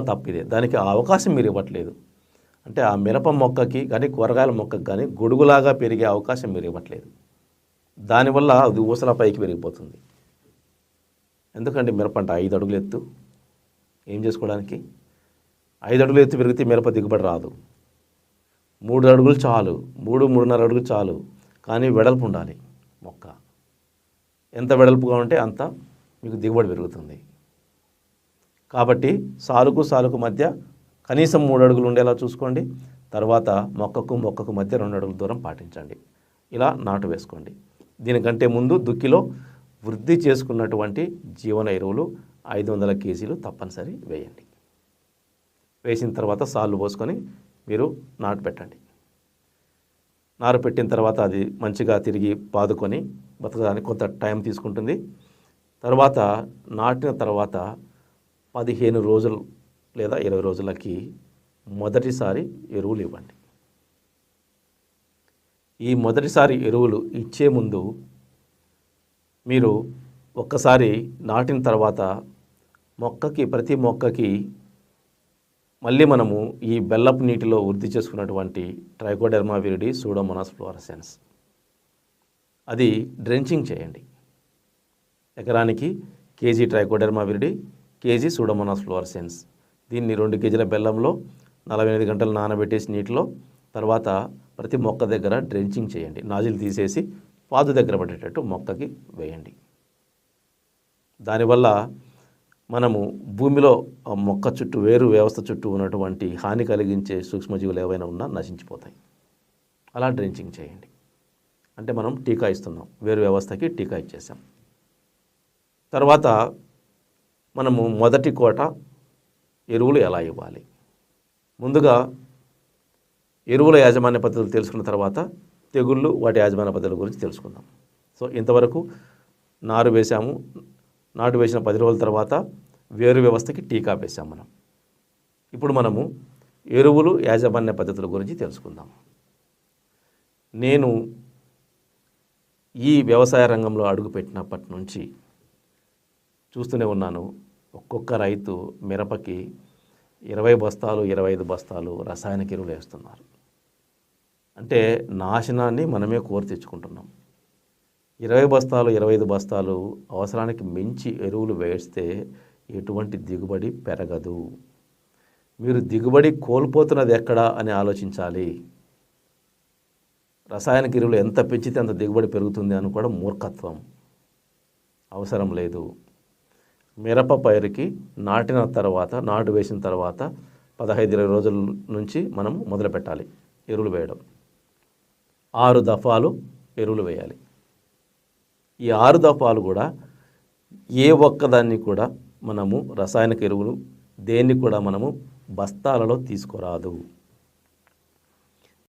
తప్పిదే. దానికి ఆ అవకాశం మీరు ఇవ్వట్లేదు. అంటే ఆ మిరప మొక్కకి కానీ కూరగాయల మొక్కకి కానీ గొడుగులాగా పెరిగే అవకాశం మీరు ఇవ్వట్లేదు. దానివల్ల అది ఊసల పైకి పెరిగిపోతుంది. ఎందుకంటే మిరప అంటే 5 అడుగులు ఎత్తు ఏం చేసుకోవడానికి? 5 అడుగులు ఎత్తు పెరిగితే మిరప దిగుబడి రాదు. 3 అడుగులు చాలు, 3-3.5 అడుగులు చాలు. కానీ వెడల్పు ఉండాలి మొక్క. ఎంత వెడల్పుగా ఉంటే అంత మీకు దిగుబడి పెరుగుతుంది. కాబట్టి సాలుకు మధ్య కనీసం 3 అడుగులు ఉండేలా చూసుకోండి. తర్వాత మొక్కకు మధ్య 2 అడుగుల దూరం పాటించండి. ఇలా నాటు వేసుకోండి. దీనికంటే ముందు దుక్కిలో వృద్ధి చేసుకున్నటువంటి జీవన ఎరువులు 500 కేజీలు తప్పనిసరి వేయండి. వేసిన తర్వాత సాళ్ళు పోసుకొని మీరు నాటు పెట్టండి. నారు పెట్టిన తర్వాత అది మంచిగా తిరిగి పాదుకొని బతకడానికి కొంత టైం తీసుకుంటుంది. తర్వాత నాటిన తర్వాత 15 రోజులు లేదా 20 రోజులకి మొదటిసారి ఎరువులు ఇవ్వండి. ఈ మొదటిసారి ఎరువులు ఇచ్చే ముందు మీరు ఒక్కసారి నాటిన తర్వాత ప్రతి మొక్కకి మళ్ళీ మనము ఈ బెల్లపు నీటిలో వృద్ధి చేసుకున్నటువంటి ట్రైకోడెర్మా విరిడి సూడోమోనాస్ ఫ్లోరసెన్స్ అది డ్రెంచింగ్ చేయండి. ఎకరానికి KG trichoderma viride, KG Pseudomonas fluorescence. దీన్ని 2 కేజీల బెల్లంలో 48 గంటలు నానబెట్టేసి నీటిలో తర్వాత ప్రతి మొక్క దగ్గర డ్రెంచింగ్ చేయండి. నాజిల్ తీసేసి పాదు దగ్గర పడేటట్టు మొక్కకి వేయండి. దానివల్ల మనము భూమిలో మొక్క చుట్టూ వేరు వ్యవస్థ చుట్టూ ఉన్నటువంటి హాని కలిగించే సూక్ష్మజీవులు ఏవైనా ఉన్నా నశించిపోతాయి. అలా డ్రెంచింగ్ చేయండి. అంటే మనం టీకా ఇస్తున్నాం, వేరు వ్యవస్థకి టీకా ఇచ్చేసాం. తర్వాత మనము మొదటి కోట ఎరువులు ఎలా ఇవ్వాలి? ముందుగా ఎరువుల యాజమాన్య పద్ధతులు తెలుసుకున్న తర్వాత తెగుళ్ళు, వాటి యాజమాన్య పద్ధతుల గురించి తెలుసుకుందాం. సో ఇంతవరకు నారు వేసాము. నాటు వేసిన 10 రోజుల తర్వాత వేరు వ్యవస్థకి టీకా వేసాం మనం. ఇప్పుడు మనము ఎరువులు యాజమాన్య పద్ధతుల గురించి తెలుసుకుందాం. నేను ఈ వ్యవసాయ రంగంలో అడుగుపెట్టినప్పటి నుంచి చూస్తూనే ఉన్నాను. ఒక్కొక్క రైతు మిరపకి 20 బస్తాలు 25 బస్తాలు రసాయనిక ఎరువులు వేస్తున్నారు. అంటే నాశనాన్ని మనమే కోరి తెచ్చుకుంటున్నాం. 20 బస్తాలు 25 బస్తాలు అవసరానికి మించి ఎరువులు వేస్తే ఎటువంటి దిగుబడి పెరగదు. మీరు దిగుబడి కోల్పోతున్నది ఎక్కడా అని ఆలోచించాలి. రసాయనిక ఎరువులు ఎంత పెంచితే అంత దిగుబడి పెరుగుతుంది అని కూడా మూర్ఖత్వం. అవసరం లేదు. మిరప పైరుకి నాటు వేసిన తర్వాత 15-20 రోజుల నుంచి మనం మొదలు పెట్టాలి ఎరువులు వేయడం. 6 దఫాలు ఎరువులు వేయాలి. ఈ 6 దఫాలు కూడా ఏ ఒక్కదాన్ని కూడా మనము రసాయనిక ఎరువులు దేన్ని కూడా మనము బస్తాలలో తీసుకురాదు.